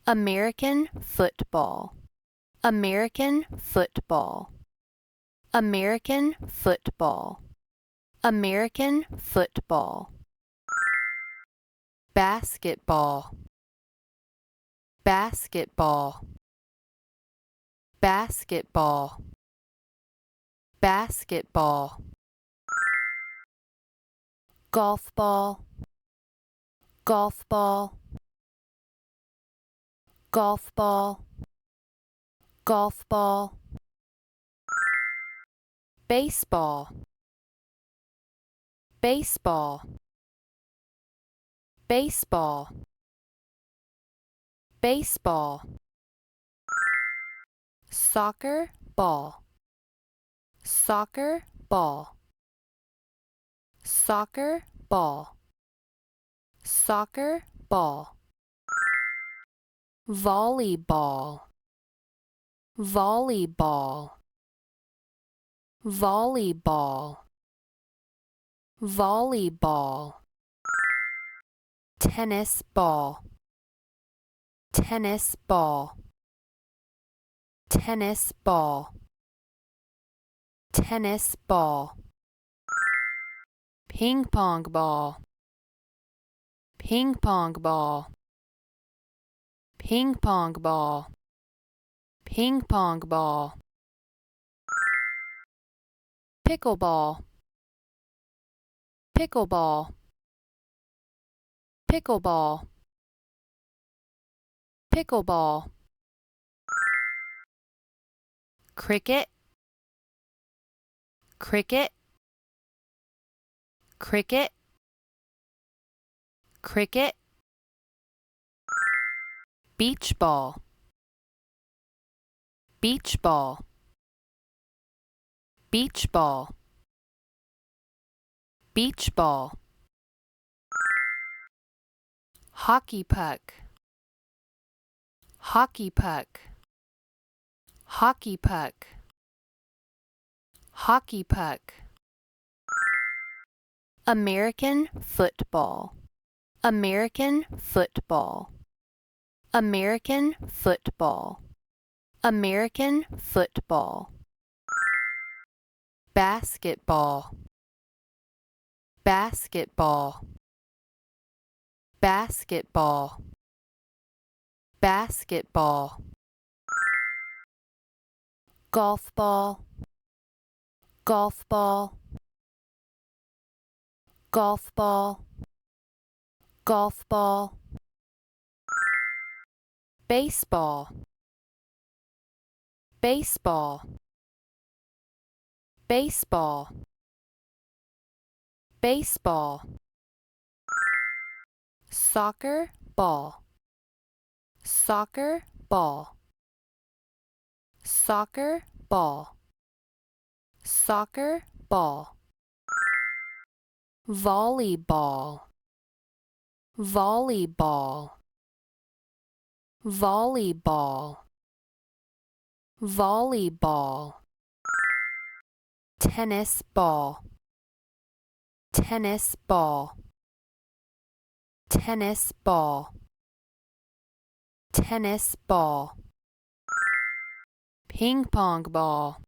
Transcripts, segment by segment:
American football, American football, American football, American football. Basketball, basketball, basketball, basketball. Golf ball, golf ball, golf ball, golf ball. Baseball, baseball, baseball, baseball. Soccer ball, soccer ball, soccer ball, soccer ball. Volleyball, volleyball, volleyball, volleyball. Tennis ball, tennis ball, tennis ball, tennis ball. Ping pong ball, ping pong ball, ping pong ball, ping pong ball. Pickleball, pickleball, pickleball, pickleball. Cricket, cricket, cricket, cricket. Beach ball, beach ball, beach ball, beach ball. Hockey puck, hockey puck, hockey puck, hockey puck. American football, American football, American football, American football. Basketball, basketball, basketball, basketball. Golf ball, golf ball, golf ball, golf ball. Baseball, baseball, baseball, baseball. Soccer ball, soccer ball, soccer ball, soccer ball. Volleyball, volleyball, volleyball, volleyball. Tennis ball, tennis ball, tennis ball, tennis ball. Ping pong ball,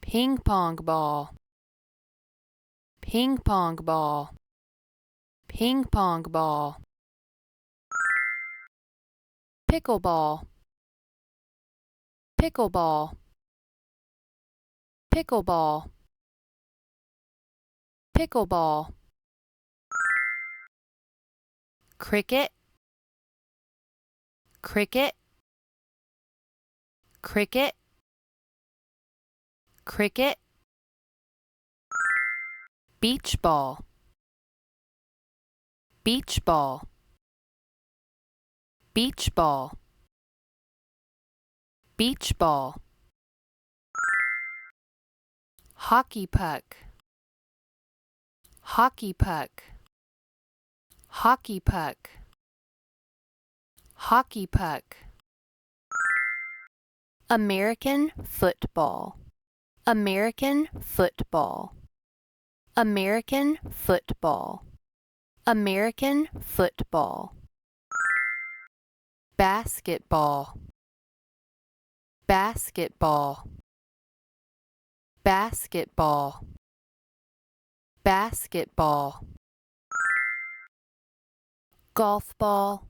ping pong ball, ping pong ball, ping pong ball. Pickleball, pickleball, pickleball, pickleball. Cricket, cricket, cricket, cricket. Beach ball, beach ball, beach ball, beach ball. Hockey puck, hockey puck, hockey puck, hockey puck. American football, American football, American football, American football. basketball, basketball, basketball, basketball, golf ball,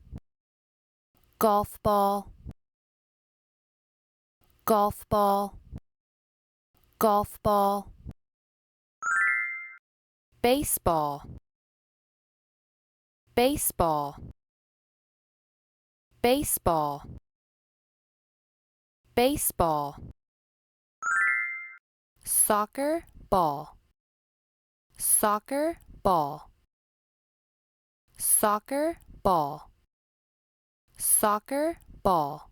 golf ball, golf ball, golf ball, baseball, baseball, baseball, baseball, soccer ball, soccer ball, soccer ball, soccer ball,